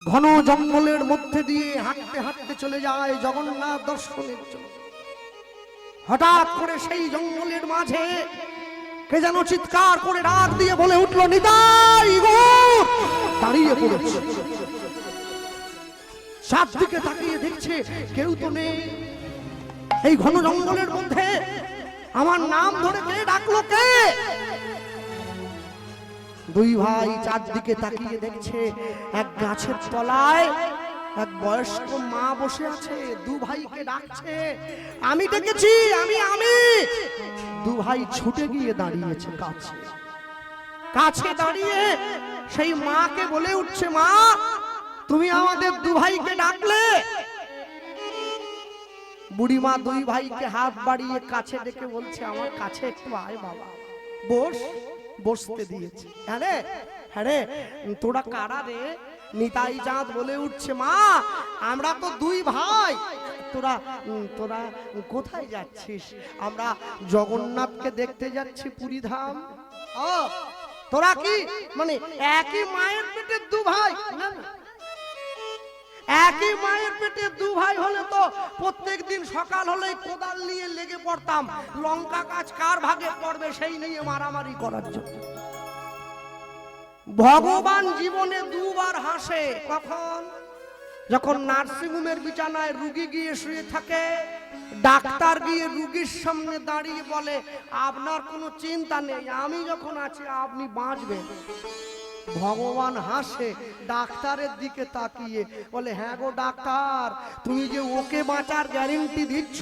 ঘন জঙ্গলের মধ্যে দিয়ে হাঁটতে হাঁটতে চলে যায় জগন্নাথ দর্শনের জন্য। হঠাৎ করে সেই জঙ্গলের মাঝে কে যেন চিৎকার করে ডাক দিয়ে বলে উঠল, নিতাই গৌর! দাঁড়িয়ে পড়েছে, চারদিকে তাকিয়ে দেখছে কেউ তো নেই। এই ঘন জঙ্গলের মধ্যে আমার নাম ধরে কে ডাকলো? কে? দুই ভাই চারদিকে তাকিয়ে দেখছে এক গাছের তলায় এক বয়স্ক মা বসে আছে, দু ভাইকে ডাকছে, আমি ডেকেছি, আমি আমি। দু ভাই ছুটে গিয়ে দাঁড়িয়েছে কাছে কাছে দাঁড়িয়ে সেই মাকে বলে উঠছে, মা তুমি আমাদের দু ভাইকে ডাকলে? বুড়িমা দুই ভাইকে হাত বাড়িয়ে কাছে ডেকে বলছে, আমার কাছে একটু আয় বাবা, বস। বসতে দিয়েছে। হ্যাঁ রে, তোরা কারা রে? নিতাই চাঁদ বলে উঠছে, মা আমরা তো দুই ভাই। তোরা তোরা কোথায় যাচ্ছিস? আমরা জগন্নাথকে দেখতে যাচ্ছি পুরী ধাম। ও তোরা কি মানে একই মায়ের পেটের দু ভাই? একই মায়ের পেটে দু ভাই হলে তো প্রত্যেক দিন সকাল হলেই কোদাল নিয়ে লেগে পড়তাম, লঙ্কা গাছ কার ভাগে পড়বে সেই নিয়ে মারামারি করার জন্য। ভগবান জীবনে দুবার হাসে। কখন? যখন নার্সিংহোমের বিছানায় রুগী গিয়ে শুয়ে থাকে, ডাক্তার গিয়ে রুগীর সামনে দাঁড়িয়ে বলে, আপনার কোনো চিন্তা নেই, আমি যখন আছি আপনি বাঁচবেন। ভগবান হাসে ডাক্তারের দিকে তাকিয়ে বলে, হ্যাঁ গো ডাক্তার, তুমি যে ওকে বাঁচার গ্যারেন্টি দিচ্ছ,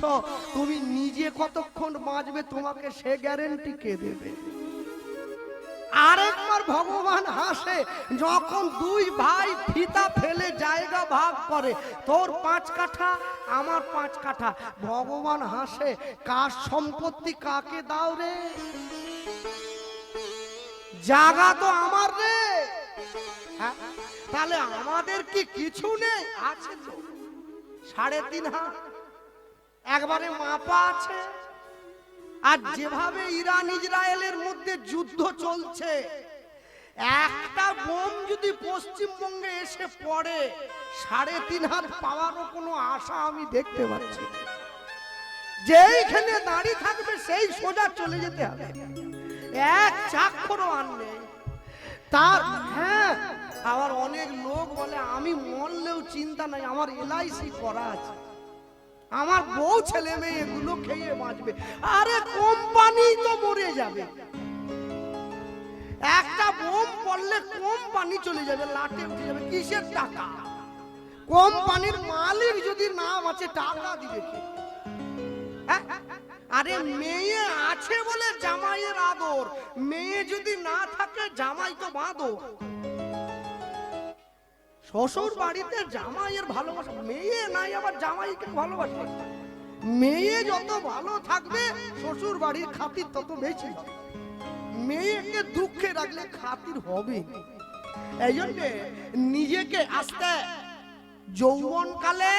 তুমি নিজে কতক্ষণ বাঁচবে তোমাকে সে গ্যারেন্টি কে দেবে? আরেকবার ভগবান হাসে যখন দুই ভাই ফিতা ফেলে জায়গা ভাগ করে, তোর 5 কাঠা আমার 5 কাঠা। ভগবান হাসে, কার সম্পত্তি কাকে দাও রে? জায়গা তো আমার রে। তাহলে আমাদের কি কিছু নেই? আছে তো, 3.5 হাত একবারে মাপা আছে। আর যেভাবে ইরান ইসরায়েলের মধ্যে যুদ্ধ চলছে, একটা বোম যদি পশ্চিমবঙ্গে এসে পড়ে 3.5 হাত পাওয়ারও কোনো আশা আমি দেখতে পাচ্ছি। যেইখানে দাঁড়িয়ে থাকবে সেই সোজা চলে যেতে হবে, এক চাক্ষরও আর নেই তার। হ্যাঁ, আবার অনেক লোক বলে, আমি মরলেও চিন্তা নাই, আমার LIC করা আছে, আমার বউ ছেলে মেয়ে এগুলো খেয়ে বাঁচবে। আরে কোম্পানি তো মরে যাবে, একটা বোম পড়লে কোম্পানি চলে যাবে, লাটে উঠে যাবে, কিসের টাকা? কোম্পানির মালিক যদি নাম আছে, টাকা দিবে কে? আরে মেয়ে আছে বলে জামাইয়ের আদর, মেয়ে যদি না থাকে জামাই তো বাঁধো। শ্বশুর বাড়িতে জামাইয়ের ভালোবাসা, মেয়ে নাই আবার জামাইকে ভালোবাসে। মেয়ে যত ভালো থাকবে শ্বশুর বাড়ির খাতির তত বেশি। মেয়েকে দুঃখে রাখলে খাতির হবে। এই জন্য নিজেকে আস্তে, যৌবন কালে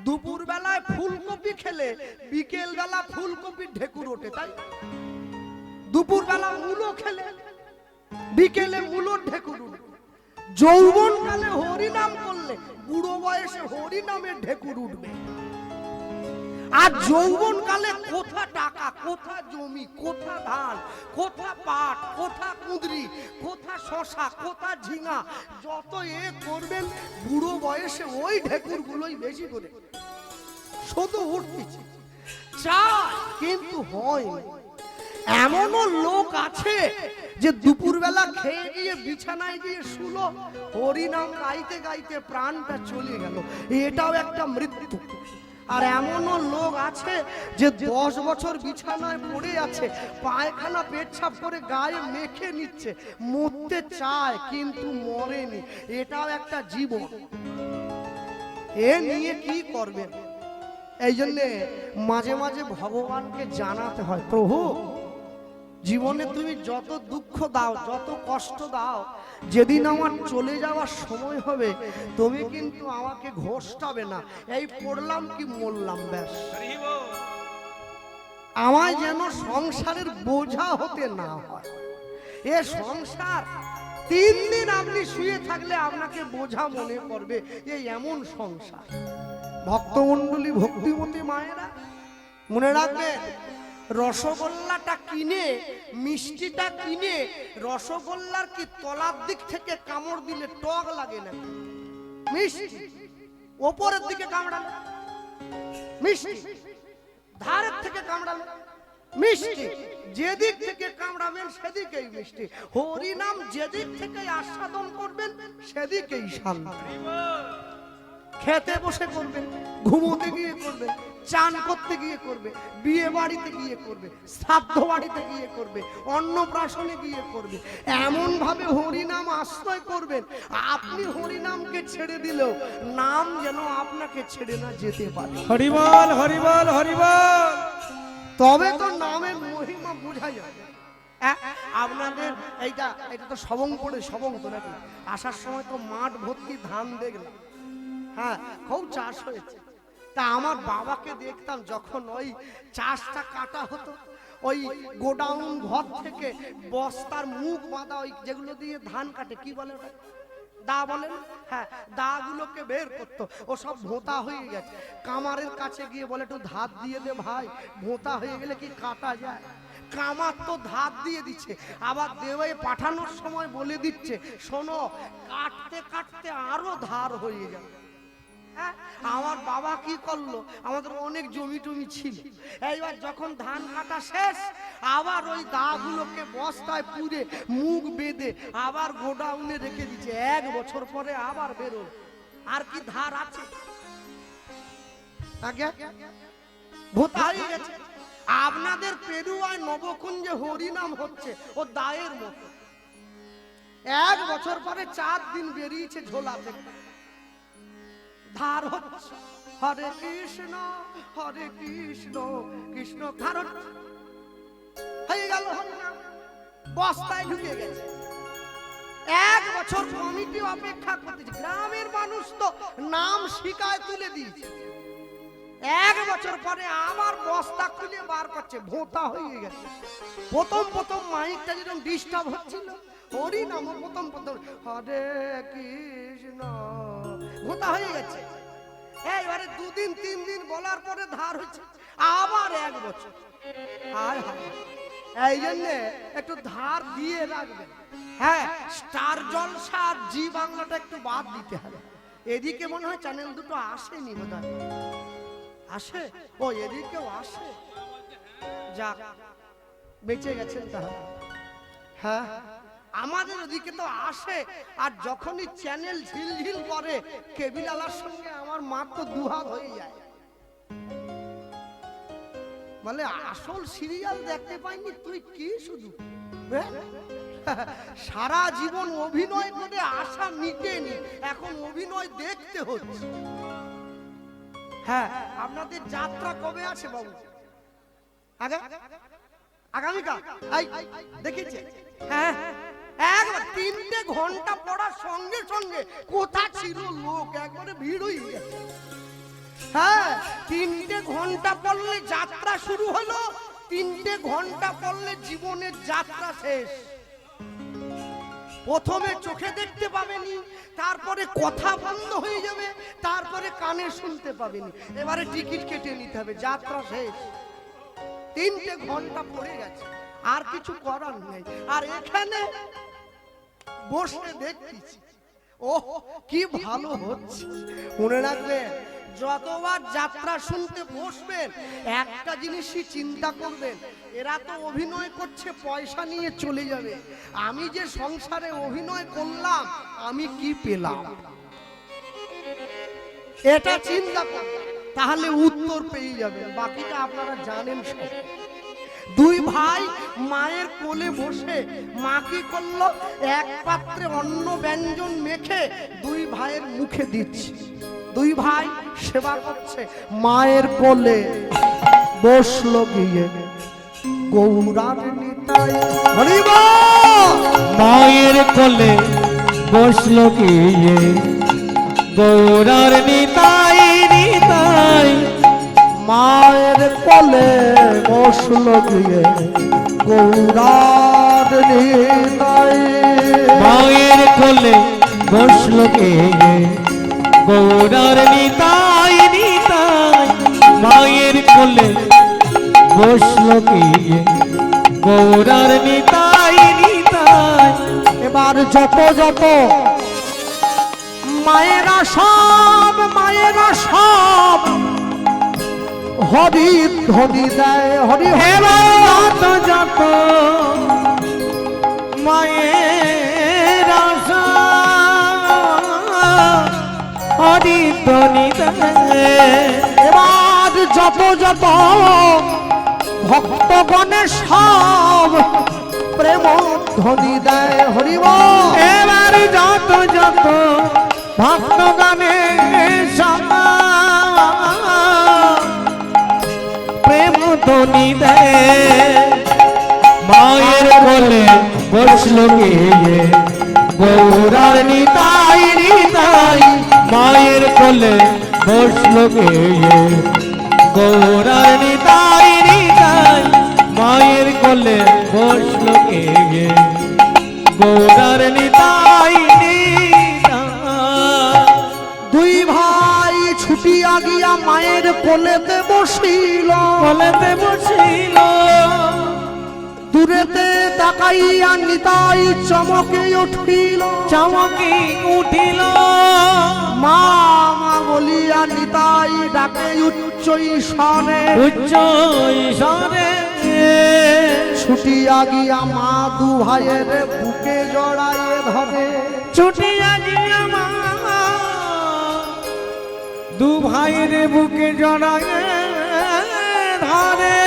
দুপুর বেলায় ফুলকপি খেলে বিকেল বেলা ফুলকপির ঢেকুর ওঠে, তাই দুপুর বেলা মূলো খেলে বিকেলে মূলোর ঢেকুর ওঠে। যৌবন কালে হরিনাম করলে বুড়ো বয়সে হরিনামের ঢেকুর উঠবে। আর যৌবন কালে কোথা টাকা, কোথা জমি, কোথা ধান, কোথা পাট, কোথা কুঁদরি, কোথা শশা, কোথা ঝিঙা, যত এ করবেন বুড়ো বয়সে ওই ঢেকুর গুলোই বেশি করে শুধু উঠতেছে। চায় কিন্তু হয়। এমনও লোক আছে যে দুপুরবেলা খেয়ে গিয়ে বিছানায় গিয়ে শুলো, হরিনাম গাইতে গাইতে প্রাণটা চলে গেল, এটাও একটা মৃত্যু। আর এমনও লোক আছে যে 10 বছর বিছানায় পড়ে আছে, পায়খানা পেচ্ছাপ করে গায়ে মেখে নিচ্ছে, মরতে চায় কিন্তু মরেনি, এটাও একটা জীবন। এ নিয়ে কি করবেন? এই জন্যে মাঝে মাঝে ভগবানকে জানাতে হয়, প্রভু জীবনে তুমি যত দুঃখ দাও, যত কষ্ট দাও, যেদিন আমার চলে যাওয়ার সময় হবে তুমি কিন্তু আমাকে ঘোষটাবে না, এই পড়লাম কি মরলাম ব্যাস, আমায় যেন সংসারের বোঝা হতে না হয়। এ সংসার 3 দিন আপনি শুয়ে থাকলে আপনাকে বোঝা মনে পড়বে এই এমন সংসার। ভক্তমণ্ডলী, ভক্তিমতী মায়েরা মনে রাখবেন, রসগোল্লাটা কিনে, মিষ্টিটা কিনে, রসগোল্লার কি তলার দিক থেকে কামড় দিলে টক লাগে না, মিষ্টি ওপরের দিকে কামড়ালে মিষ্টি, ধারের থেকে কামড়ালে মিষ্টি, যেদিক থেকে কামড়াবেন সেদিকেই মিষ্টি। হরি নাম যেদিক থেকে আস্বাদন করবেন সেদিকেই শান্তি। খেতে বসে করবেন, ঘুমোতে গিয়ে করবে, চান করতে গিয়ে করবে, বিয়ে বাড়িতে গিয়ে করবে, শ্রাদ্ধ বাড়িতে গিয়ে করবে, অন্নপ্রাশনে গিয়ে করবে, এমন ভাবে হরিনাম আশ্রয় করবেন আপনি হরিনামকে ছেড়ে দিলেও নাম যেন আপনাকে ছেড়ে না যেতে পারে। হরিবল হরিবল হরিবল। তবে তো নামের মহিমা বোঝা যাবে। আপনাদের এটা তো সবং পড়ে, সবং তো নাকি আসার সময় তো মাঠ ভর্তি ধান দেখলাম, হ্যাঁ খুব চাষ হয়েছে। তা আমার বাবাকে দেখতাম যখন ওই চাষটা কাটা হতো, ওই গোডাউন ঘর থেকে বস্তার মুখ বাঁধা, ওই যেগুলো দিয়ে ধান কাটে, কি বলে ওটা, দা বলেন, হ্যাঁ দা গুলোকে বের করতো। ও সব ভোঁতা হয়ে গেছে, কামারের কাছে গিয়ে বলে একটু ধার দিয়ে দে ভাই, ভোঁতা হয়ে গেলে কি কাটা যায়। কামার তো ধার দিয়ে দিচ্ছে, আবার দেওয়ায় পাঠানোর সময় বলে দিচ্ছে শোনো কাটতে কাটতে আরো ধার হয়ে যাবে। আমার বাবা কি করলো, আমাদের অনেক জমি টমি ছিল, এইবার যখন ধান কাটা শেষ আবার ওই দাগুলোকে বস্তায় পুরে মুখ বেঁধে আবার গোডাউনে রেখে দিচ্ছে। 1 বছর পরে আবার বেরো, আর কি ধার আছে, আগে ভোতা হয়ে গেছে। আপনাদের পেরুয়ায় নবকুঞ্জে হরিনাম হচ্ছে ও দায়ের মতো। 1 বছর পরে 4 দিন বেরিয়েছে ঝোলা থেকে, ধার হচ্ছে হরে কৃষ্ণ কৃষ্ণ ধার হয়ে গেল, বস্তায় ঢুকে গেছে। 1 বছর কমিটি অপেক্ষা করতেছে, গ্রামের মানুষ তো নাম শিকায় তুলে দিয়েছে। 1 বছর পরে আবার বস্তা খুলে বার করছে, ভোঁতা হয়ে গেছে। প্রথম মাইকটা যেরকম ডিস্টার্ব হচ্ছিল, হরি নাম প্রথম হরে কৃষ্ণ, ভোঁতা হয়ে গেছে। এইবারে 2 দিন 3 দিন বলার পরে ধার হচ্ছে আবার 1 বছর। হায় হায়, এই জন্য একটু ধার দিয়ে রাখবেন। হ্যাঁ, স্টার জলসা আর জি বাংলাটা একটু বাদ দিতে হবে। এদিকে মনে হয় চ্যানেল দুটো আসেনি, বোধহয় আসে, ও এদিকেও আসে, যাক বেঁচে গেছেন তাহলে। হ্যাঁ আমাদের ওদিকে তো আসে, আর যখনই চ্যানেল ঝিলঝিল করে কেবিল আলার সঙ্গে আমার মা তো দুহাত হয়ে যায়, বলে আসল সিরিয়াল দেখতে পাইনি তুই কি শুধু সারা জীবন অভিনয় করে আশা মিটেনি, এখন অভিনয় দেখতে হচ্ছে। হ্যাঁ আপনাদের যাত্রা কবে আছে বাবু? আগামীকাল দেখেছে? হ্যাঁ 3টে ঘন্টা পড়ার সঙ্গে সঙ্গে কোথা ছিল লোক, একবারে ভিড় হয়ে গেছে। হ্যাঁ 3টে ঘন্টা পড়লে যাত্রা শুরু হলো, 3টে ঘন্টা পড়লে জীবনের যাত্রা শেষ। প্রথমে চোখে দেখতে পাবেনি, তারপরে কথা বন্ধ হয়ে যাবে, তারপরে কানে শুনতে পাবেনি, এবারে টিকিট কেটে নিতে হবে, যাত্রা শেষ। 3টে ঘন্টা পড়ে গেছে, আর কিছু করার নেই। আর এখানে বসে দেখতেছি ও কি ভালো হচ্ছে। মনে রাখবেন, যতবার যাত্রা শুনতে বসবেন একটা জিনিসই চিন্তা করবেন, এরা তো অভিনয় করছে পয়সা নিয়ে চলে যাবে, আমি যে সংসারে অভিনয় করলাম আমি কি পেলাম, এটা চিন্তা করবেন, তাহলে উত্তর পেয়ে যাবেন। বাকিটা আপনারা জানেন সব। 2 ভাই মায়ের কোলে বসে মা কি করলো, এক পাত্রে অন্ন ব্যঞ্জন মেখে 2 ভাইয়ের মুখে দিচ্ছে। 2 ভাই সেবা করছে, মায়ের কোলে বসলো গিয়ে গৌরার নিতাই, মায়ের কোলে বসলো গিয়ে গৌরার নিতাই নিতাই, মায়ের কোলে বসলো গিয়ে গৌরার নিতাই। মায়ের কোলে বসলো কে গৌরার নিতাই নিতাই মায়ের কোলে বসলো কে গৌরার নিতাই নিতাই এবার যত যত মায়েরা সব হরি ধ্বনি দেয় হরি এবার যত যত মায়ের আশা হরি ধ্বনি দেয় এবার যত যত ভক্তগণে সব প্রেম ধ্বনি দেয় হরি বল। এবার যত যত ভক্ত গানে প্রেম ধ্বনি দেয় মায়ের কোলে বসলো কে গৌরার নিতাই নিতাই মায়ের কোলে বসলো কে গৌরার নিতাই নিতাই মায়ের কোলে বসলো কে গৌরার নিতাই নিতাই দুই ভাই ছুটিয়া গিয়া মায়ের কোলেতে বসিল কোলেতে বসিল দূরেতে তাকাইয়া নিতাই চমকে উঠিল চমকি উঠিল মা মা বলিয়া নিতাই ডাকে উচ্চ ঈশানে উচ্চ ঈশ্বরে ছুটিয়া গিয়া মা দু ভাইয়ের বুকে জড়াইয়ে ধরে ছুটিয়া গিয়া মা দু ভাইয়ের বুকে জড়ায়ে ধরে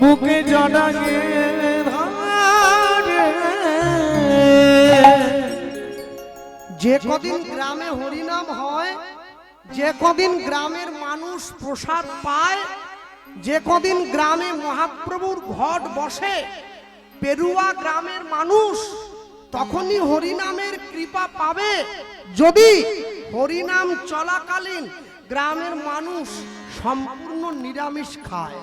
বুকে জড়ায়ে ধরে যে কদিন গ্রামে হরিনাম হয় যে কদিন গ্রামের মানুষ প্রসাদ পায় যে কদিন গ্রামে মহাপ্রভুর ঘট বসে পেরুয়া গ্রামের মানুষ তখনই হরিনামের কৃপা পাবে যদি হরিনাম চলাকালীন গ্রামের মানুষ সম্পূর্ণ নিরামিষ খায়।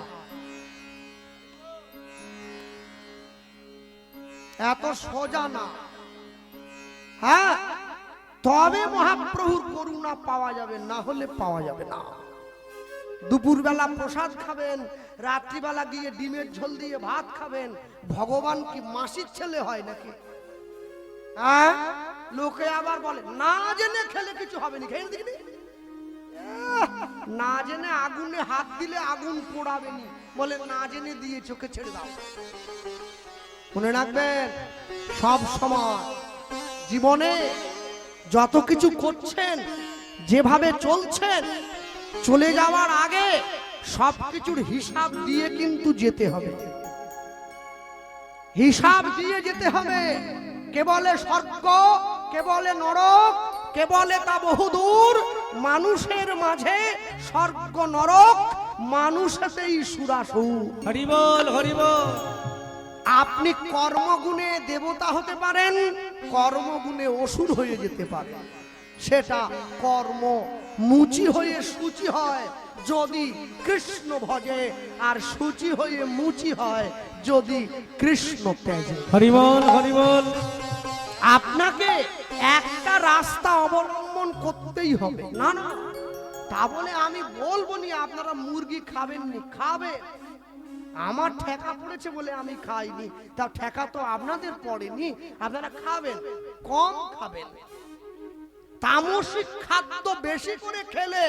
এত সোজা না, হ্যাঁ, তবে মহাপ্রভুর করুণা পাওয়া যাবে, না হলে পাওয়া যাবে না। দুপুরবেলা প্রসাদ খাবেন, রাত্রিবেলা গিয়ে ডিমের ঝোল দিয়ে ভাত খাবেন। ভগবান কি মাসির ছেলে হয় নাকি? হ্যাঁ, লোকে আবার বলে না জেনে খেলে কিছু হবে না। খেয়ে দেখিনি, না জেনে আগুনে হাত দিলে আগুন পোড়াবে নি, বলে না জেনে দিয়ে চোখে ছেড়ে দাও। মনে রাখবেন, সব সময় জীবনে যত কিছু করছেন, যেভাবে চলছেন, চলে যাওয়ার আগে সবকিছুর হিসাব দিয়ে কিন্তু যেতে হবে। হিসাব দিয়ে যেতে হবে। কে বলে স্বর্গ, কে বলে নরক, কে বলে তা বহুদূর। মানুষের মাঝে স্বর্গ নরক, মানুষেতেই সুরাসুর। হরি বল, হরি বল। আপনি কর্মগুণে দেবতা হতে পারেন, কর্মগুণে অসুর হয়ে যেতে পারেন। সেটা কর্ম মুচি হয়ে সূচি হয় যদি কৃষ্ণ ভজে, আর সূচি হয়ে মুচি হয় যদি কৃষ্ণ ত্যাজে। হরি বল, হরি বল। আপনাকে একটা রাস্তা অবলম্বন করতেই হবে। না না, তা বলে আমি বলবো নি আপনারা মুরগি খাবেননি, খাবে। আমার ঠেকা পড়েছে বলে আমি খাইনি, তা ঠেকা তো আপনাদের পড়েনি, আপনারা খাবেন, কম খাবেন। তামসিক খাদ্য বেশি করে খেলে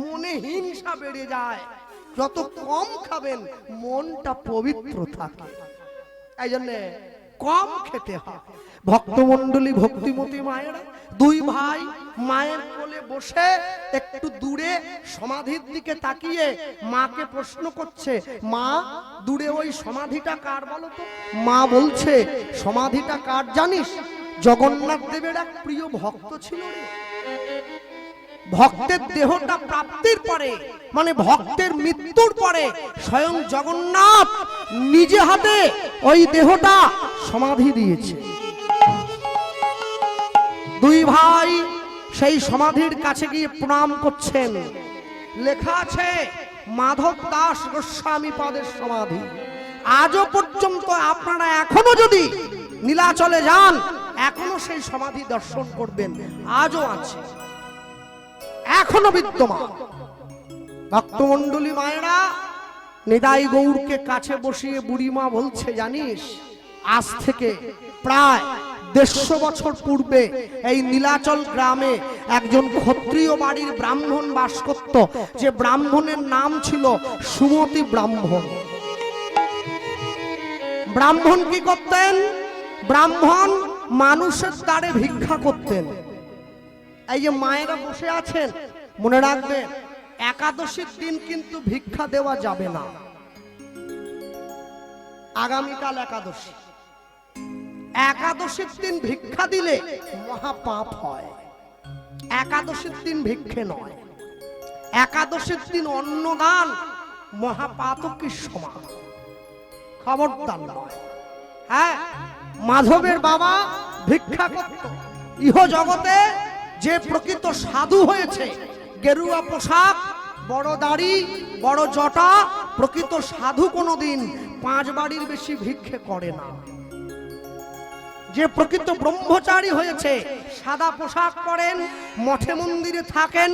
মনে হিংসা বেড়ে যায়। যত কম খাবেন মনটা পবিত্র থাকে, এই জন্য কম খেতে হয়। ভক্তমণ্ডলী, ভক্তিমতী মায়েরা, দুই ভাই মায়ের কোলে বসে একটু দূরে সমাধির দিকে তাকিয়ে মাকে প্রশ্ন করছে, মা দূরে ওই সমাধিটা কার বলো তো? মা বলছে, সমাধিটা কার জানিস? জগন্নাথ দেবের এক প্রিয় ভক্ত ছিল রে। ভক্তের দেহটা প্রাপ্তির পরে, মানে ভক্তের মৃত্যুর পরে স্বয়ং জগন্নাথ নিজে হাতে ওই দেহটা সমাধি দিয়েছে। দুই ভাই সেই সমাধির কাছে গিয়ে প্রণাম করছেন। লেখা আছে মাধব দাস গোস্বামী পাদের সমাধি। আজও পর্যন্ত আপনারা এখনো যদি নীলাচলে যান, এখনো সেই সমাধি দর্শন করবেন, আজও আছে, এখনো বিদ্যমান। ভক্তমণ্ডলী মায়েরা, নিতাই গৌরকে কাছে বসিয়ে বুড়িমা বলছে, জানিস আজ থেকে প্রায় 150 বছর পূর্বে এই নীলাচল গ্রামে একজন ক্ষত্রিয় বাড়ির ব্রাহ্মণ বাস করত, যে ব্রাহ্মণের নাম ছিল সুমতি ব্রাহ্মণ। ব্রাহ্মণ কি করতেন? ব্রাহ্মণ মানুষের দ্বারে ভিক্ষা করতেন। এই যে মায়েরা বসে আছেন, মনে রাখবেন একাদশীর দিন কিন্তু ভিক্ষা দেওয়া যাবে না। আগামীকাল একাদশী, একাদশীর দিন ভিক্ষা দিলে মহাপাপ হয়। একাদশীর দিন ভিক্ষে নয়, একাদশীর দিন অন্নদান মহাপাতকের সমান, খবরদার নয়। হ্যাঁ, মাধবের বাবা ভিক্ষা করত। ইহ জগতে যে প্রকৃত সাধু হয়েছে, গেরুয়া পোশাক, বড় দাড়ি, বড় জটা, প্রকৃত সাধু কোনোদিন 5 বাড়ির বেশি ভিক্ষে করে না। যে প্রকৃত ব্রহ্মচারী হয়েছে, সাদা পোশাক পরেন, মঠে মন্দিরে থাকেন,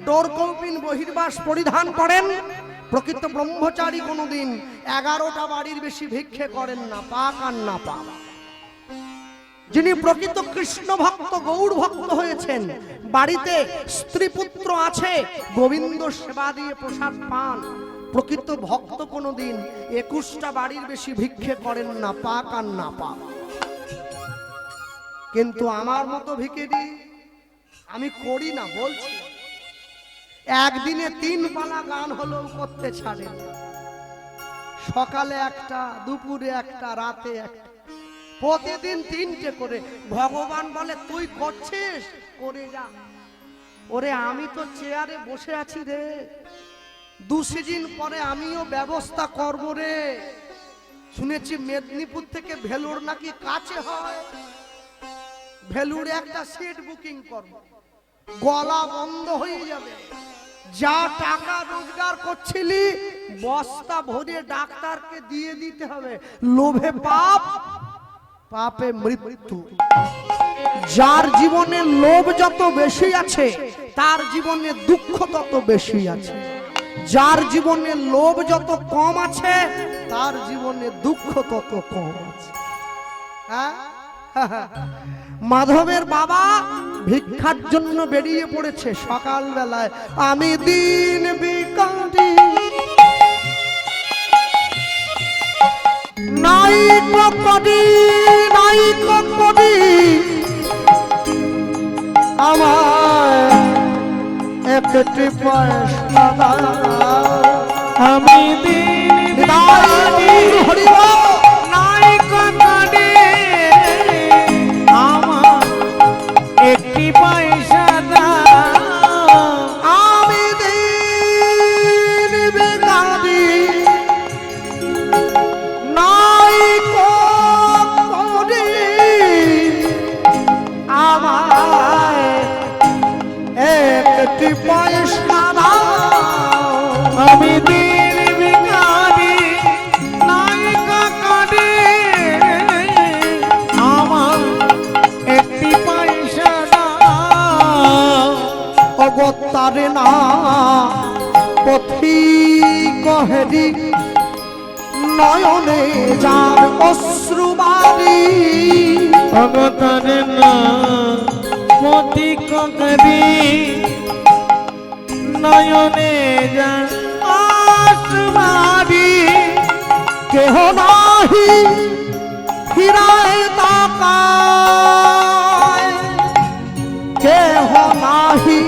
ডোর কৌপিন বহির্বাস পরিধান করেন, প্রকৃত ব্রহ্মচারী কোনোদিন 11টা বাড়ির বেশি ভিক্ষে করেন না, পাক আর না পাক। যিনি প্রকৃত কৃষ্ণ ভক্ত, গৌর ভক্ত হয়েছেন, বাড়িতে স্ত্রী পুত্র আছে, গোবিন্দ সেবা দিয়ে প্রসাদ পান, প্রকৃত ভক্ত কোনোদিন 21টা বাড়ির বেশি ভিক্ষে করেন না, পাক আর না পাক। কিন্তু আমার মতো ভিখারি আমি করি না, বলছি একদিনে 3 পালা গান হলেও করতে ছাড়ে না। সকালে একটা, দুপুরে একটা, রাতে একটা, প্রতিদিন 3টে করে। ভগবান বলে তুই করছিস, করে যা। ওরে আমি তো চেয়ারে বসে আছি রে, 2 সিজন পরে আমিও ব্যবস্থা করব রে। শুনেছি মেদিনীপুর থেকে ভেলুর নাকি কাছে হয়, ভেলুরে একটা সিট বুকিং করব, গলা বন্ধ হয়ে যাবে। যা টাকা রোজগার করছিলি বস্তা ভরে ডাক্তারকে দিয়ে দিতে হবে। লোভে পাপ, পাপে মৃত্যু। যার জীবনে লোভ যত বেশি আছে, তার জীবনে দুঃখ তত বেশি আছে। যার জীবনে লোভ যত কম আছে, তার জীবনে দুঃখ তত কম আছে। হ্যাঁ, মাধবের বাবা ভিক্ষার জন্য বেরিয়ে পড়েছে সকাল বেলায়। আমি দিন ভিখারি, নাই কপি, নাই কপি, আমার একটি পয়সা দাও। আমি দিন ভিখারি, নাই কপি, আমার একটি পয়সা দাও। আমি দিন ভিখারি, নাই কপি, আমার একটি পয়সা দাও। আমি দিন ভিখারি, নাই কপি, আমার একটি পয়সা দাও। অবতারে না পথি কহেরি, নয়নে যার অশ্রুবারি। অবতারে না পথি কহেরি, নয়নে যার অশ্রুবারি। কেহ নাহি ফিরায় তাকায়, কেহ নাহি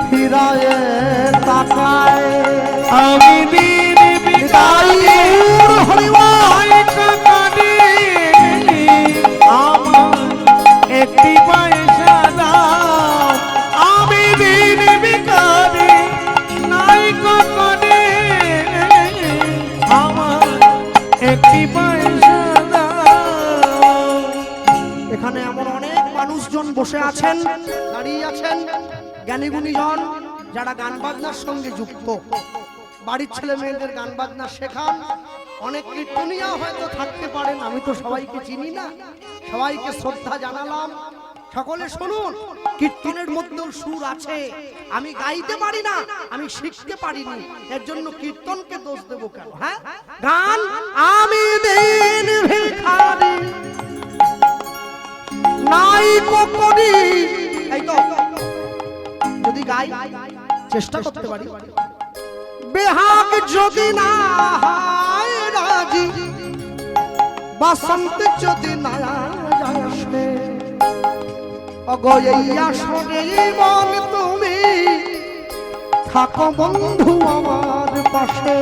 ফিরায় তাকায়। আমি দিন ভিখারি, হরিবল, কপি, আমার একটি পয়সা দাও। আমি দিন ভিখারি, নাই কপি, আমার একটি পয়সা দাও। এখানে এমন অনেক মানুষজন বসে আছেন, দাঁড়িয়ে আছেন, জ্ঞানীগুণীজন, যারা গান বাজনার সঙ্গে যুক্ত। বাড়ির ছেলে মেয়েদের গান বাজনা শেখান, অনেক কীর্তনিয়া হয়তো থাকতে পারেন, আমি তো সবাইকে চিনি না, সবাইকে শ্রদ্ধা জানালাম। সকলে শুনুন, কীর্তনের মধ্যেও সুর আছে, আমি গাইতে পারি না, আমি শিখতে পারিনি, এর জন্য কীর্তনকে দোষ দেবো কেন? হ্যাঁ, গান আমি দিন ভিখারি নাই করি, এই তো যদি গাই চেষ্টা করতে পারি, বেহাগ যদি না হয় রাজি, বসন্ত যদি না আসে, অগয়া সরে মন তুমি থাকো বন্ধু আমার পাশে,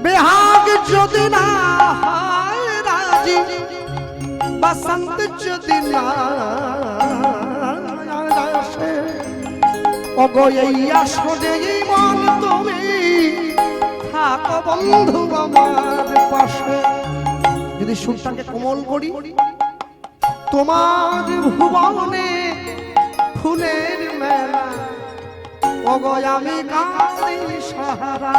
বেহাগ যদি না হয় রাজি, বসন্ত যদি না আসে, অগয়া সরে মন তুমি থাকো বন্ধু আমার পাশে। যদি সুরটাকে কোমল করি, তোমার ভুবনে ফুলের মেলা, অগয় আমি কাঁদি সাহারা,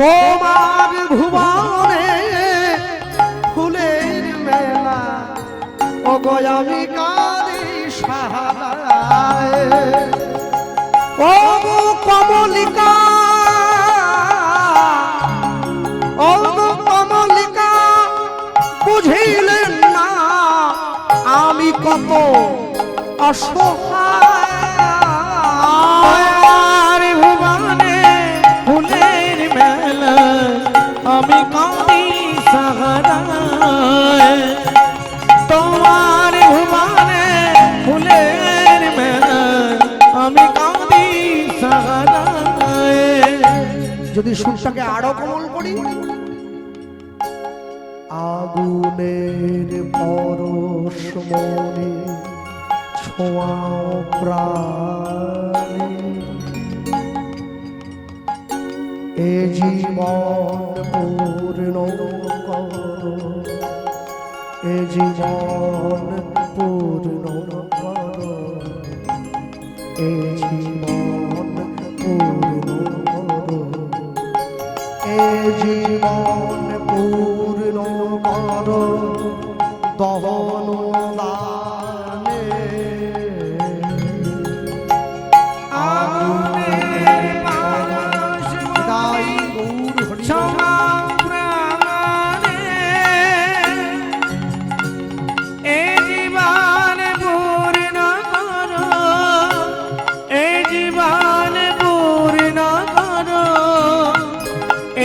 তোমার ভুবনে ফুলের মেলা, অগয় আমি কাঁদি সাহারা, ও কমলিকা, ও কমলিকা বুঝিলেন না আমি কত অসহায়, ভুবনে ফুলের মেলা আমি কাঁদি সাহারায়, তোমার ভুবনে ফুলের মেলা আমি কাঁদি সাহারায়। যদি সুরটাকে আরো কোমল করি, আগুনের পরশ মনে ছোঁয়াও প্রাণে, এ জীবন পূর্ণ করো, এ জীবন পূর্ণ করো, এ জীবন পূর্ণ করো, এ জীবন পূর্ণ করো দহন দানে, আগুনের পরশ গাই গৌর হরি ছোঁয়া প্রাণে, এ জীবন পূর্ণ করো, এ জীবন পূর্ণ করো,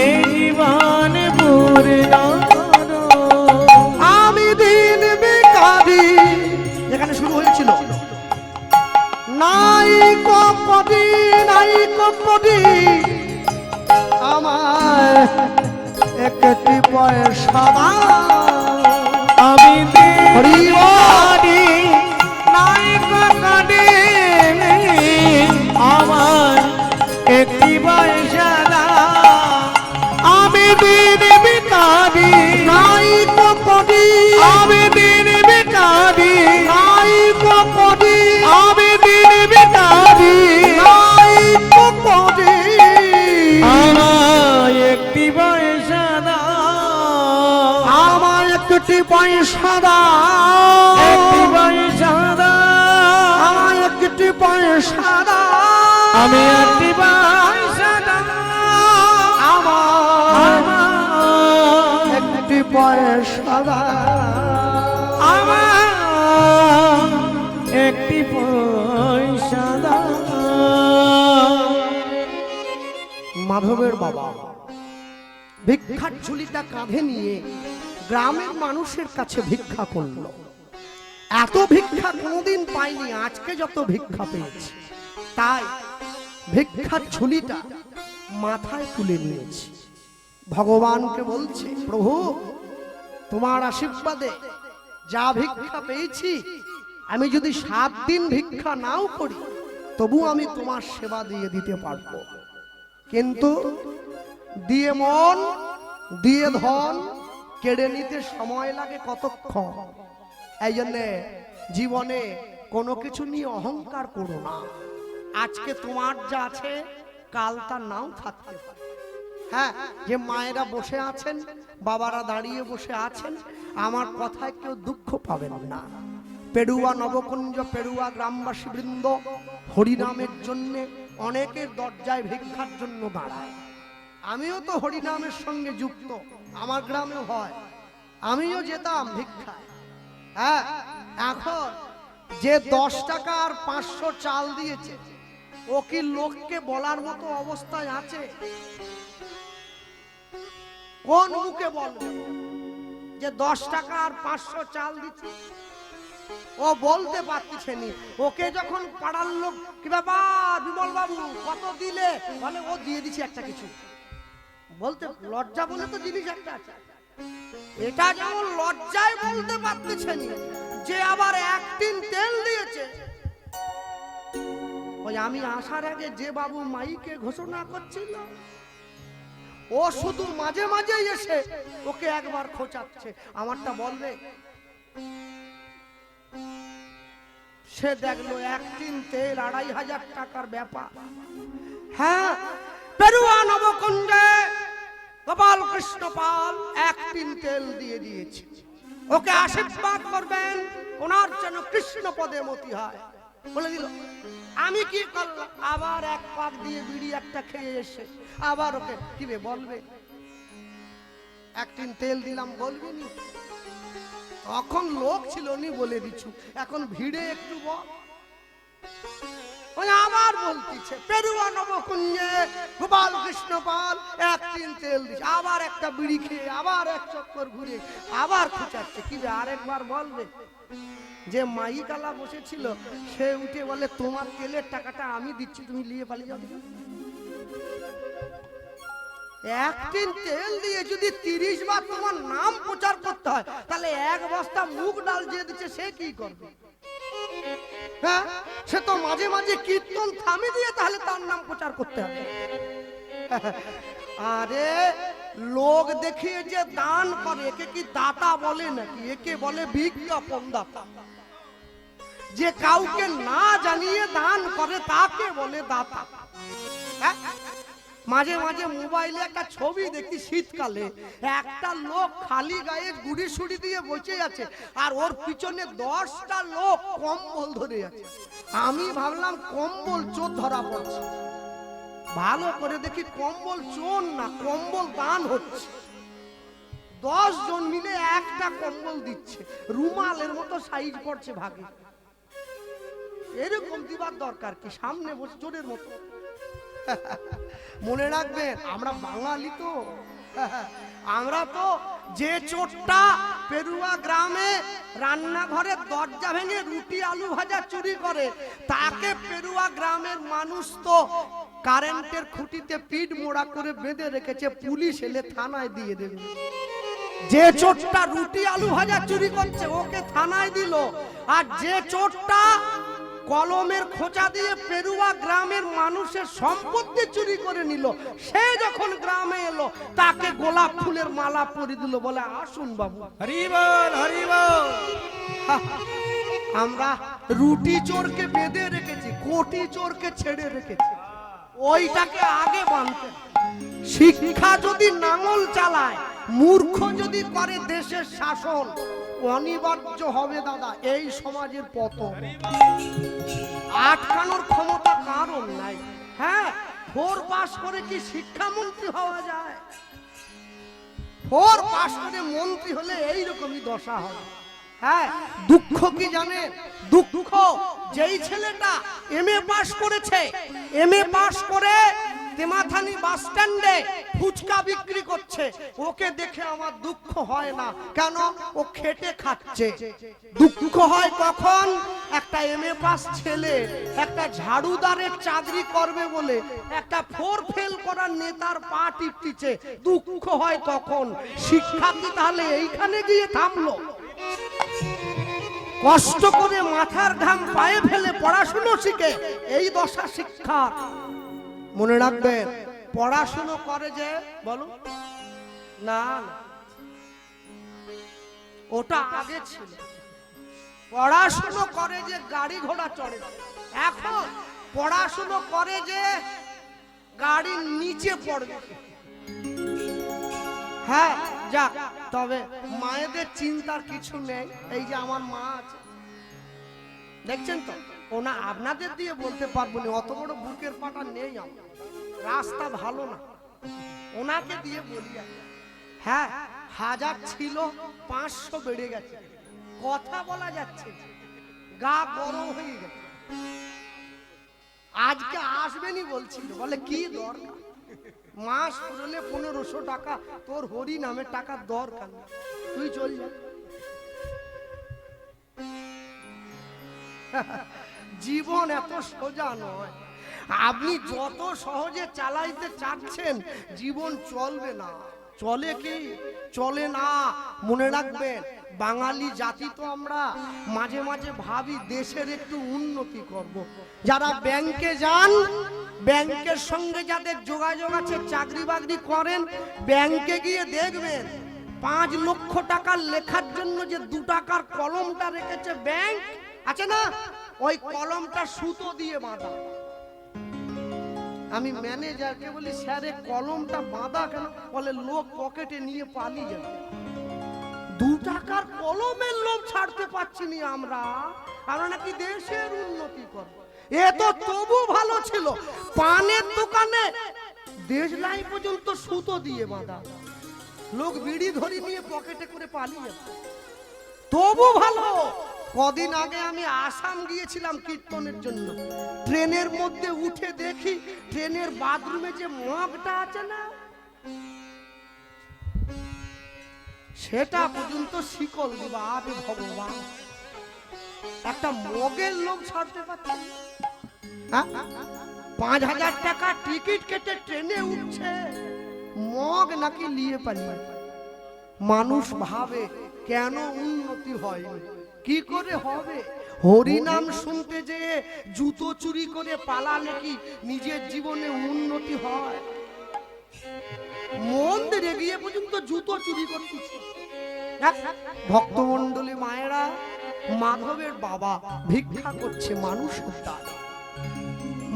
এ জীবন পূর্ণ করো। আমি দিন বেকারি, যেখানে শুরু হয়েছিল নাই কপদি, নাই কপদি আমার একটি পয়সা আমি হরি দিদি নাই কাকাডে, আমার একটি পয়সা দাও, আমি দিন বিকারি নাই কপদি, আমি দিন বিকারি নাই কপদি, আমি দিন বিকারি নাই কপদি, আমার একটি পয়সা দাও, আমার একটি পয়সা একটি দাও, পয়সা দাও, আমার একটি পয়সা দাও, আমি একটি পয়সা দাও, আমার একটি পয়সা দাও, আমার একটি পয়সা দাও। মাধবের বাবা ভিক্ষার ঝুলিটা কাঁধে নিয়ে গ্রামের মানুষের কাছে ভিক্ষা করলো। এত ভিক্ষা কোনোদিন পাইনি, আজকে যত ভিক্ষা পেয়েছি, তাই ভিক্ষার ঝুলিটা মাথায় তুলে নিয়েছি। ভগবানকে বলছে, প্রভু তোমার আশীর্বাদে যা ভিক্ষা পেয়েছি, আমি যদি 7 দিন ভিক্ষা নাও করি তবু আমি তোমার সেবা দিয়ে দিতে পারবো, কিন্তু দিয়ে মন দিয়ে ধন কেড়ে নিতে সময় লাগে কতক্ষণ। এই জন্যে জীবনে কোনো কিছু নিয়ে অহংকার করো না। আজকে তোমার যা আছে কাল তা নাও থাকতে পারে। হ্যাঁ, যে মায়েরা বসে আছেন, বাবারা দাঁড়িয়ে বসে আছেন, আমার কথায় কেউ দুঃখ পাবেন না। পেড়ুয়া নবকুঞ্জ, পেড়ুয়া গ্রামবাসী বৃন্দ হরিনামের জন্য অনেকের দরজায় ভিক্ষার জন্য দাঁড়ায়। আমিও তো হরিনামের সঙ্গে যুক্ত, আমার গ্রামেও হয়, আমিও যেতাম ভিক্ষায়। হ্যাঁ, এখন যে 10 টাকা আর 500 চাল দিয়েছে, ও কি লোককে বলার মতো অবস্থায় আছে? কোন মুখে বলবে যে 10 টাকা আর 500 চাল দিচ্ছে? ও বলতে পারছে নি। ওকে যখন পাড়ার লোক, কি ব্যাপার বিমল বাবু কত দিলে, বলে ও দিয়ে দিছি একটা কিছু। বলতে লজ্জা বলে তো জিনিস একটা আছে, এটা যেমন লজ্জায় বলতে পারতেছে নি, যে আবার 1 টিন তেল দিয়েছে। ওই আমি আসার আগে যে বাবু মাইকে ঘোষণা করছিল, ও শুধু মাঝে মাঝে এসে ওকে একবার খোঁচাচ্ছে, আমারটা বলবে। সে দেখলো 1 টিন তেল 2500 টাকার ব্যাপার। হ্যাঁ, পেড়ুয়া নবকুঞ্জে গোপাল কৃষ্ণ পাল 1 টিন তেল দিয়ে দিয়েছে। ওকে আশীর্বাদ করবেন, ওনার যেন কৃষ্ণ পদে মতি হয় বলে দিল। আমি কি করলাম, আবার 1 পাক দিয়ে বিড়ি একটা খেয়ে এসে আবার ওকে কিবে বলবে 1 টিন তেল দিলাম, বলবি নি? তখন লোক ছিল নি বলে দিছু, এখন ভিড়ে একটু বল। ওই আবার বলতিছে পেড়ুয়া নবকুঞ্জে গোপাল কৃষ্ণ পাল 1 টিন তেল দিছে, আবার একটা বিড়ি খেয়ে আবার 1 চক্কর ঘুরে আবার খুঁচাচ্ছে, কি আরেকবার বলবে? যে মাইকালা বসেছিল সে উঠে বলে তোমার তেলের টাকাটা আমি দিচ্ছি, তুমি নিয়ে পালিয়ে যাও। 1 টিন তেল দিয়ে যদি 30 বার তোমার নাম প্রচার করতে হয়, তাহলে 1 বস্তা মুগ ডাল যে দিচ্ছে সে কি করবে? হ্যাঁ, সে তো মাঝে মাঝে কীর্তন থামিয়ে দিয়ে তাহলে তার নাম প্রচার করতে হবে। আরে লোক দেখিয়ে যে দান করে, একে কি দাতা বলে নাকি? একে বলে বিজ্ঞাপন দাতা। যে কাউকে না জানিয়ে দান করে তাকে বলে দাতা। মাঝে মাঝে মোবাইলে একটা ছবি দেখি, শীতকালে একটা লোক খালি গায়ে গুড়ি সুড়ি দিয়ে বসে আছে, আর ওর পিছনে 10টা লোক কম্বল ধরে আছে। আমি ভাবলাম কম্বল চোর ধরা পড়ছে, ভালো করে দেখি কম্বল চোর না, কম্বল দান হচ্ছে। 10 জন মিলে একটা কম্বল দিচ্ছে, রুমালের মতো সাইজ পড়ছে ভাগে। এরকম দিবার দরকার কি? সামনে বসে চোরের মতো। মনে রাখবেন, আমরা বাঙালি তো, আমরা তো যে চোরটা পেড়ুয়া গ্রামে রান্নাঘরের দরজা ভেঙে রুটি আলু ভাজা চুরি করে, তাকে পেড়ুয়া গ্রামের মানুষ তো কারেন্টের খুঁটিতে পিঠ মোড়া করে বেঁধে রেখেছে, পুলিশ এলে থানায় দিয়ে দেবে। যে চোরটা রুটি আলু ভাজা চুরি করছে ওকে থানায় দিল, আর যে চোরটা কলমের খোঁচা দিয়ে পেড়ুয়া গ্রামের মানুষের সম্পত্তি চুরি করে নিল, সে যখন গ্রামে এলো তাকে গোলাপ ফুলের মালা পরিয়ে দিল, বলে আসুন বাবু। হরি বল, হরি বল। আমরা রুটি চোরকে বেঁধে রেখেছি, কোটি চোরকে ছেড়ে রেখেছি, ওইটাকে আগে বাঁধতে। শিক্ষা যদি নাঙল চালায়, মূর্খ যদি করে দেশের শাসন, অনিবার্য হবে দাদা এই সমাজের পতন। আটকানোর ক্ষমতা কারণ নাই। হ্যাঁ, 4 পাস করে কি শিক্ষামন্ত্রী হওয়া যায়? 4 পাস করে মন্ত্রী হলে এইরকমই দশা হবে। হ্যাঁ, দুঃখ কি জানে? দুঃখ যেই ছেলেটা এমএ পাস করেছে, এমএ পাস করে তেমাথানি বাস স্ট্যান্ডে ফুচকা বিক্রি করছে, ওকে দেখে আমার দুঃখ হয় না। কেন? ও খেটে খাচ্ছে। দুঃখ হয় কখন? একটা এমএ পাস ছেলে একটা ঝাড়ুদারের চাকরি করবে বলে একটা 4 ফেল করার নেতার পা টিপটিছে, দুঃখ হয় তখন। শিক্ষা কি তাহলে এইখানে গিয়ে থামলো? কষ্ট করে মাথার ঘাম পায়ে ফেলে পড়াশুনো শিখে এই দশা শিক্ষা। মনে রাখবেন, পড়াশুনো করে যে, বলো না, ওটা আগে ছিল। পড়াশুনো করে যে গাড়ি ঘোড়া চড়ে, এখন পড়াশুনো করে যে গাড়ির নিচে পড়বে। হ্যাঁ যাক, তবে মায়েদের চিন্তার কিছু নেই। এই যে আমার মা আছে, দেখছেন তো, ওনা আপনাদের দিয়ে বলতে পারবো না, অত বড় বুকের পাটা নেই আমার, রাস্তা ভালো না, ওনাকে দিয়ে বলি। হ্যাঁ, 1000 ছিল 500 বেড়ে গেছে, কথা বলা যাচ্ছে, গা গরম হয়ে গেছে। আজকে আসবেনি বলছিল, বলে কি দরকার, মাস পুরলে 1500 টাকা, তোর হরি নামে টাকার দরকার নেই, তুই চল যা। জীবন এত সোজা নয়, আপনি যত সহজে চালাইতে চাচ্ছেন জীবন চলবে না। চলে কি চলে না, মনে রাখবেন, বাঙালি জাতি তো আমরা মাঝে মাঝে ভাবি দেশের একটু উন্নতি করব। যারা ব্যাংকে যান, ব্যাংকের সঙ্গে যাদের যোগাযোগ আছে, চাকরি বাকরি করেন, ব্যাংকে গিয়ে দেখবেন 5 লক্ষ টাকা লেখার জন্য যে 2 টাকার কলমটা রেখেছে ব্যাংক আছে না, ওই কলমটা সুতো দিয়ে বাঁধা। আমি ম্যানেজারকে বলি, স্যার এই কলমটা বাঁধা কেন? বলে লোক পকেটে নিয়ে পালিয়ে যাবে। 2 টাকার কলমের লোভ ছাড়তে পারছি না আমরা, আমরা নাকি দেশের উন্নতি করব। এ তো তবু ভালো ছিল, পানের দোকানে দেশলাই পর্যন্ত সুতো দিয়ে বাঁধা, লোক বিড়ি ধরি নিয়ে পকেটে করে পালিয়ে যাবে, তবু ভালো। কদিন আগে আমি আসাম গিয়েছিলাম কীর্তনের জন্য, ট্রেনের মধ্যে উঠে দেখি ট্রেনের বাথরুমে যে মগটা আছে না, সেটা পর্যন্ত শিকল দিবা। আবে ভগবান, একটা মগের লোক ছাড়তে পারছে, 5000 টাকা টিকিট কেটে ট্রেনে উঠছে, মগ নাকি নিয়ে পালিয়ে। মানুষ ভাবে কেন উন্নতি হয়নি, কি করে হবে? হরিনাম শুনতে যে জুতো চুরি করে পালালে কি নিজের জীবনে উন্নতি হয়? মন্দিরে গিয়ে পর্যন্ত জুতো চুরি করতেছে। ভক্তমন্ডলী মায়েরা, মাধবের বাবা ভিক্ষা করছে মানুষের দ্বারা।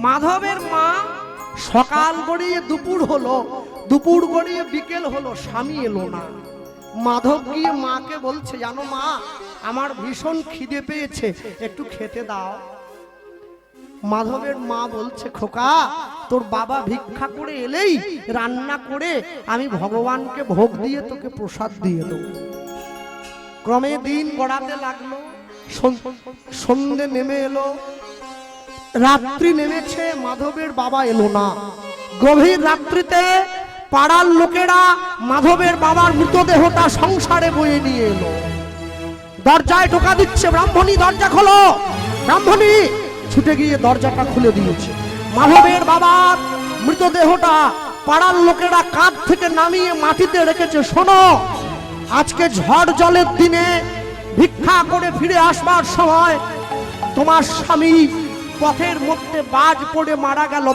মাধবের মা সকাল গড়িয়ে দুপুর হলো, দুপুর গড়িয়ে বিকেল হলো, স্বামী এলো না। মাধব গিয়ে মাকে বলছে, জানো মা, আমার ভীষণ খিদে পেয়েছে, একটু খেতে দাও। মাধবের মা বলছে, খোকা, তোর বাবা ভিক্ষা করে এলেই রান্না করে আমি ভগবানকে ভোগ দিয়ে তোকে প্রসাদ দিয়ে দেবো। ক্রমে দিন গড়াতে লাগলো, সন্ধে নেমে এলো, রাত্রি নেমেছে, মাধবের বাবা এলো না। গভীর রাত্রিতে পাড়ার লোকেরা মাধবের বাবার মৃতদেহটা সংসারে বয়ে নিয়ে এলো। দরজায় টোকা দিচ্ছে, ব্রাহ্মণী দরজা খোলো, ব্রাহ্মণী ছুটে গিয়ে দরজাটা খুলে দিয়েছে। মাধবের বাবার মৃতদেহটা পাড়ার লোকেরা কাঁধ থেকে নামিয়ে মাটিতে রেখেছে। শোনো, আজকে ঝড় জলের দিনে ভিক্ষা করে ফিরে আসবার সময় তোমার স্বামী পথের মধ্যে বাজ পড়ে মারা গেল।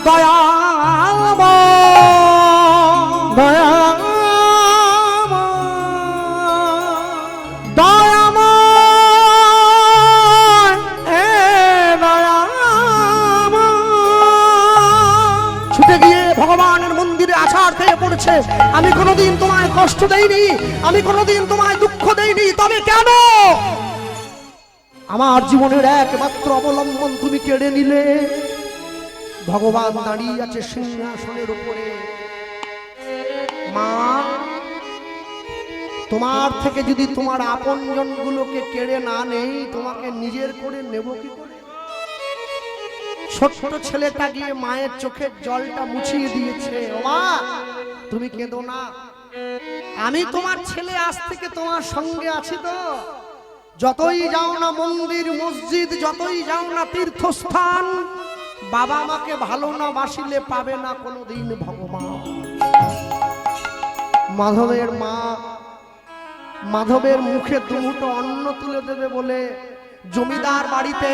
ছুটে গিয়ে ভগবানের মন্দিরে আছাড় খেয়ে পড়েছে, আমি কোনোদিন তোমায় কষ্ট দেইনি, আমি কোনোদিন তোমায় দুঃখ দেইনি, তবে কেন আমার জীবনের একমাত্র অবলম্বন তুমি কেড়ে নিলে? ভগবান দাঁড়িয়ে আছে সিংহাসনের উপরে। মা, তোমার থেকে যদি তোমার আপনজন গুলোকে কেড়ে না নেই, তোমাকে নিজের করে নেব কি করে? ছোট্ট ছেলেটা গিয়ে মায়ের চোখের জলটা মুছিয়ে দিয়েছে। ও মা, তুমি কেঁদো না, আমি তোমার ছেলে, আজ থেকে তোমার সঙ্গে আছি তো। যতই যাও না মন্দির মসজিদ, যতই যাও না তীর্থস্থান, বাবা মাকে ভালো না বাসিলে পাবে না কোনোদিন ভগবান। মাধবের মা মাধবের মুখে দুমুঠো অন্ন তুলে দেবে বলে জমিদার বাড়িতে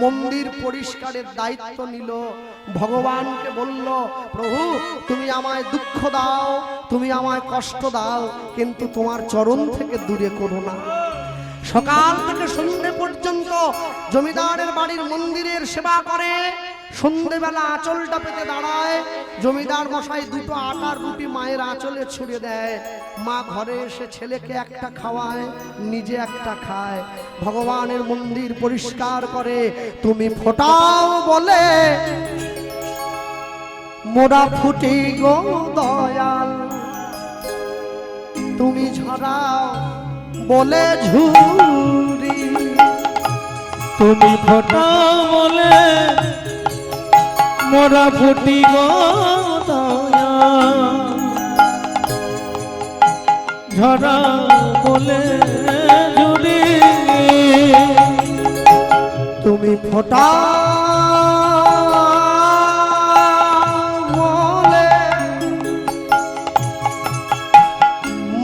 মন্দির পরিষ্কারের দায়িত্ব নিল। ভগবানকে বলল, প্রভু তুমি আমায় দুঃখ দাও, তুমি আমায় কষ্ট দাও, কিন্তু তোমার চরণ থেকে দূরে করো না। সকাল থেকে সন্ধ্যে পর্যন্ত জমিদারের বাড়ির মন্দিরের সেবা করে, সন্ধেবেলা আঁচলটা পেতে দাঁড়ায়, জমিদার মশাই দুটো আটার রুটি মায়ের আঁচলে ছুঁড়ে দেয়। মা ঘরে এসে ছেলেকে একটা খাওয়ায়, নিজে একটা খায়। ভগবানের মন্দির পরিষ্কার করে, তুমি ফোটাও বলে মোরা ফুটি গো দয়াল, তুমি ঝরাও বলে ঝুরি। তুমি ফোটাও বলে মোরা ফুটি গো দয়াল, ঝরা বলে ঝুরি। তুমি ফোটা বলে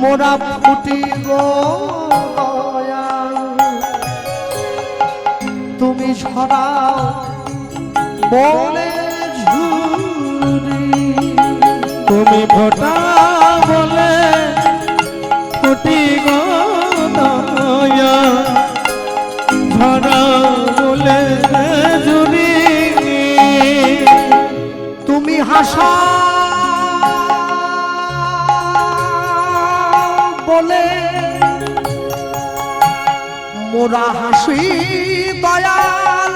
মোরা ফুটি গো দয়াল, তুমি ছড়াও বলে ঝুরি। তুমি ফোটাও বলে ফুটি গো দয়াল, ঝরা বলে ঝুরি। তুমি হাসা বলে মোরা হাসি দয়াল,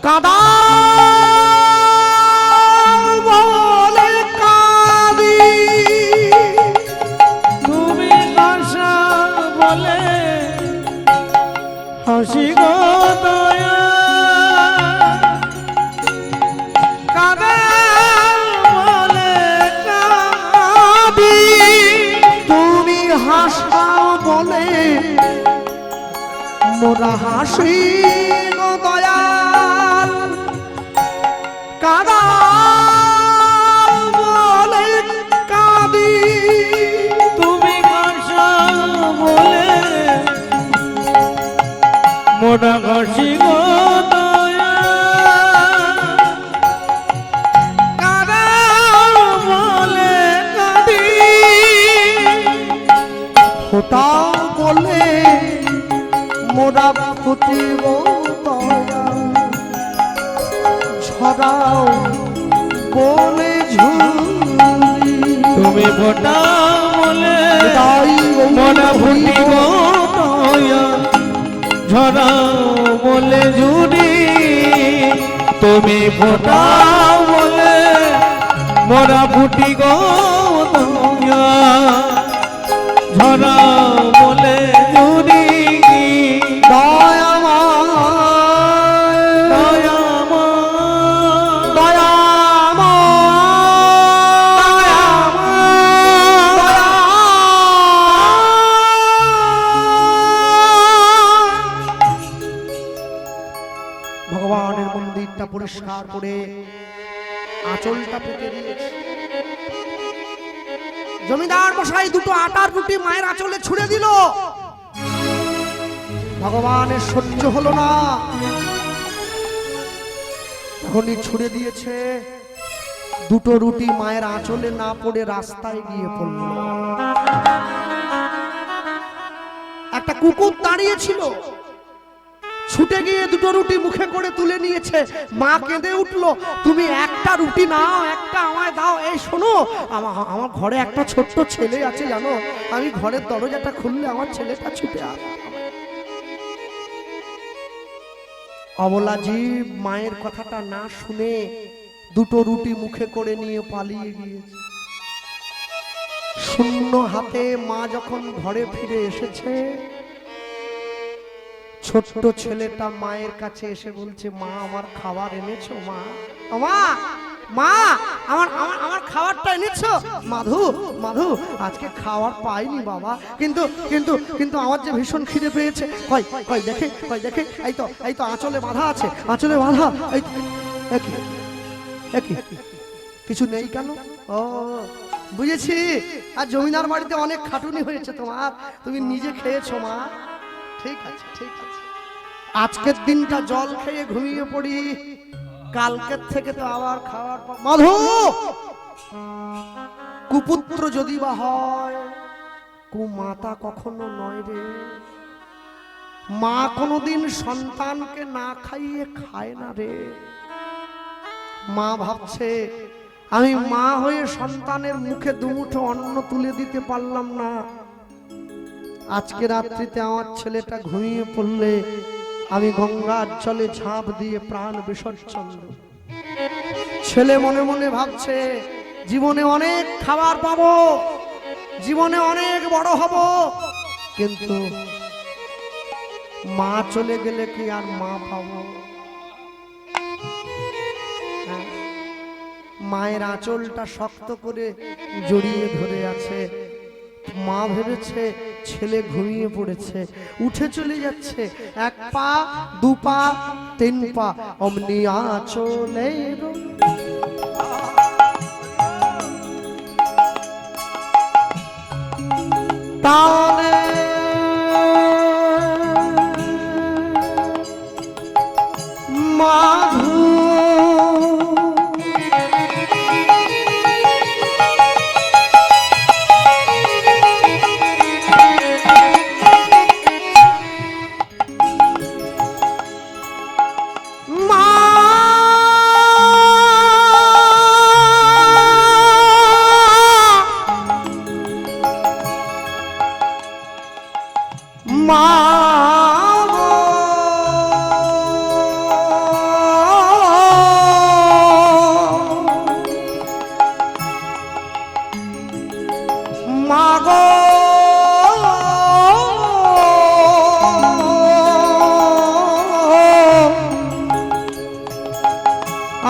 কাদা বলে কাঁদি। তুমি আশা বলে হাসি গো দয়াল, কাঁদা বলে কাঁদি। তুমি হাসা বলে মোরা হাসি গো দয়াল, কাদা বলে কাঁদি। তুমি আশা বলে মোরা হাসি গো দয়াল, কাঁদা বলে কাঁদি। ফোটাও বলে মোরা ফুটিব দয়াল, ছড়াও বলে ঝুরি। তুমি ফোটাও বলে তাই মোরা ফুটি গো দয়াল, ঝরা বলে ঝুরি। তুমি ফোটাও বলে মোরা ফুটি গো দয়াল, ঝরা বলে ঝুরি। দয়াময় দয়াময় ভগবানের মন্দিরটা পরিষ্কার করে আঁচলটা পেতে দিয়েছে। জমিদার মশাই দুটো আটার রুটি মায়ের আঁচলে ছুঁড়ে দিল। ভগবানের সহ্য হলো না, তখনই ছুঁড়ে দিয়েছে। দুটো রুটি মায়ের আঁচলে না পড়ে রাস্তায় গিয়ে পড়ল। একটা কুকুর দাঁড়িয়ে ছিল, ছুটে গিয়ে দুটো রুটি মুখে করে তুলে নিয়েছে। মা কেঁদে উঠলো, তুমি একটা রুটি নাও, একটা আমায় দাও। এই শোনো, আমার ঘরে একটা ছোট্ট ছেলে আছে জানো, আমি ঘরের দরজাটা খুললে আমার ছেলেটা ছুটে আসে। অবলা জীব মায়ের কথাটা না শুনে দুটো রুটি মুখে করে নিয়ে পালিয়ে গিয়েছে। শূন্য হাতে মা যখন ঘরে ফিরে এসেছে, ছোট্ট ছেলেটা মায়ের কাছে এসে বলছে, মা আমার খাবার এনেছো? মা মা মা আমার আমার আমার খাবারটা এনেছো? মাধু মাধু আজকে খাবার পাইনি বাবা, কিন্তু কিন্তু কিন্তু আমার যে ভীষণ খিদে পেয়েছে। কই কই দেখে, কই দেখে, এই তো আঁচলে বাঁধা আছে, আঁচলে বাঁধা। কিছু নেই কেন? ও বুঝেছি, আর জমিদার বাড়িতে অনেক খাটুনি হয়েছে তোমার, তুমি নিজে খেয়েছো মা। ঠিক আছে ঠিক আছে, আজকের দিনটা জল খেয়ে ঘুমিয়ে পড়ি, কালকের থেকে তো আবার খাওয়ার। মাধু, কুপুত্র যদি বা হয়, কুমাতা কখনো নয় রে। মা কোনোদিন সন্তানকে না খাইয়ে খায় না রে। মা ভাবছে আমি মা হয়ে সন্তানের মুখে দুমুঠো অন্ন তুলে দিতে পারলাম না, আজকে রাত্রিতে আমার ছেলেটা ঘুমিয়ে পড়লে আমি গঙ্গার জলে ঝাঁপ দিয়ে প্রাণ বিসর্জন দেব। ছেলে মনে মনে ভাবছে জীবনে অনেক খাবার পাবো, জীবনে অনেক বড় হব, কিন্তু মা চলে গেলে কি আর মা পাবো? মায়ের আঁচলটা শক্ত করে জড়িয়ে ধরে আছে। মা ভেবেছে ছেলে ঘুমিয়ে পড়েছে, উঠে চলে যাচ্ছে, 1 পা 2 পা 3 পা অমনি আঁচলে তালে মাধু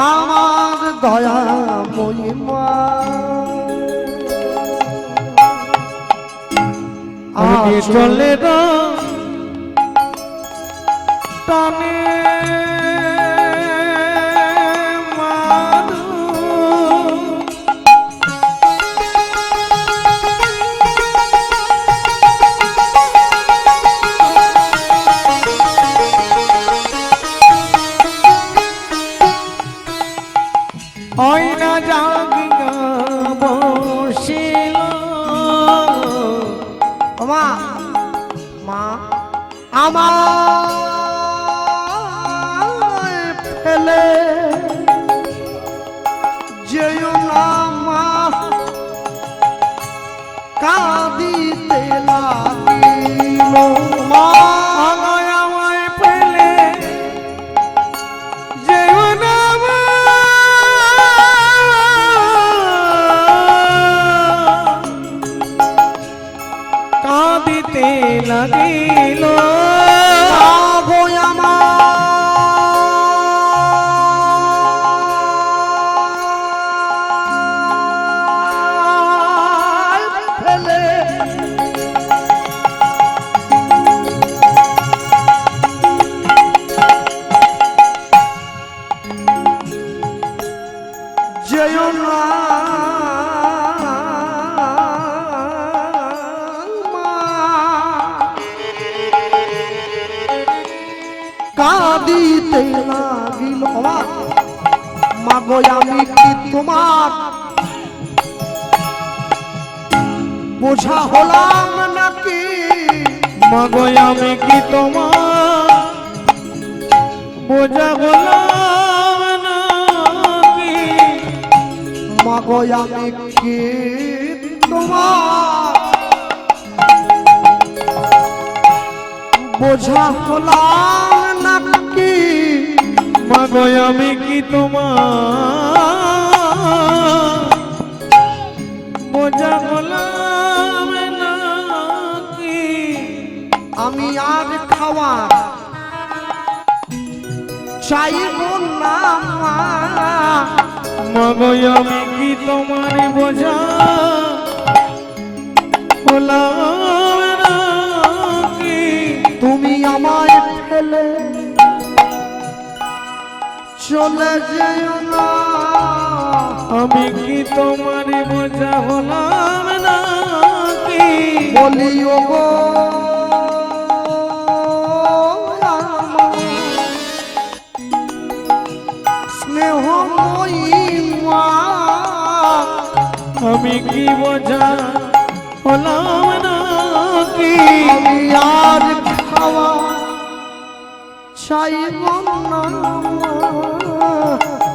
আমার দয়াময়ী মা, আমি চলে না টানে মাধু, আয়না জাগিয়া বসিল। মা মা আমার ফেলে যেও না মা, কাঁদিতে লাগিল মা। আমায় পেলে যেও না মা, কাঁদিতে লাগিল। আগো আমার ফেলে যেও না মা, কাঁদিতে লাগিল। মাগো আমি কি তোমার বোঝা হলাম নাকি? মাগো আমি কি তোমার বোঝা হলাম নাকি? মাগো আমি কি তোমার বোঝা হলাম নাকি? মাগো আমি কি তোমার বোঝা হলাম নাকি? আমি আর খাওয়ার চাইব না মা, মাগো আমি কি তোমার বোঝা হলাম নাকি? তুমি আমায় ফেলে চলে যেও না, আমি কি তোমার বোঝা হলাম নাকি? বলিও গো আমার স্নেহময়ী মা, আমি কি বোঝা হলাম নাকি? আমি আর খাওয়া সাই বন্যা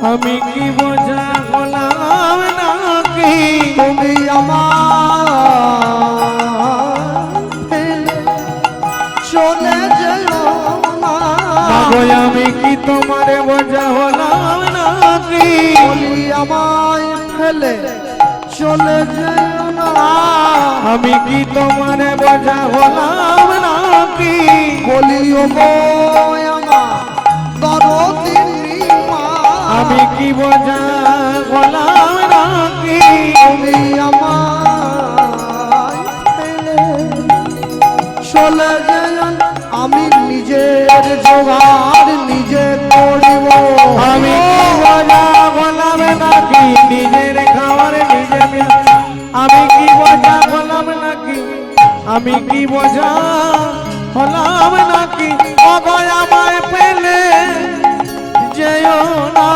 আমি কি বোঝা হলাম নাকি তুমি আমার ফেলে চলে যেও না মাগো আমি কি তোমার বোঝা হলাম নাকি বলি আমায় ফেলে চলে যেও না আমি কি তোমার বোঝা হলাম নাকি বলি ও গো আমার দরদিনী মা আমি কি বোঝা হলাম নাকি তুমি আমায় ফেলে চলে যেও না আমি নিজের জোগাড় নিজে করিব আমি কি বোঝা হলাম নাকি নিজের খাবার নিজে আমি কি বোঝা হলাম নাকি আমি কি বোঝা হলাম নাকি অগয় আমায় পেলে যেও না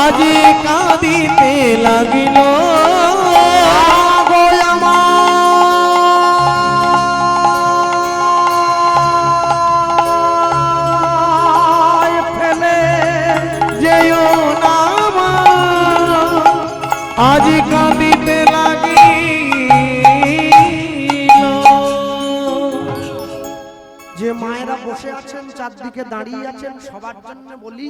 আজি কাঁদিতে লাগিল গো আমায় ফেলে যেও না আজি কাঁদিতে লাগিল যে মায়েরা বসে আছেন চারদিকে দাঁড়িয়ে আছেন সবার জন্য বলি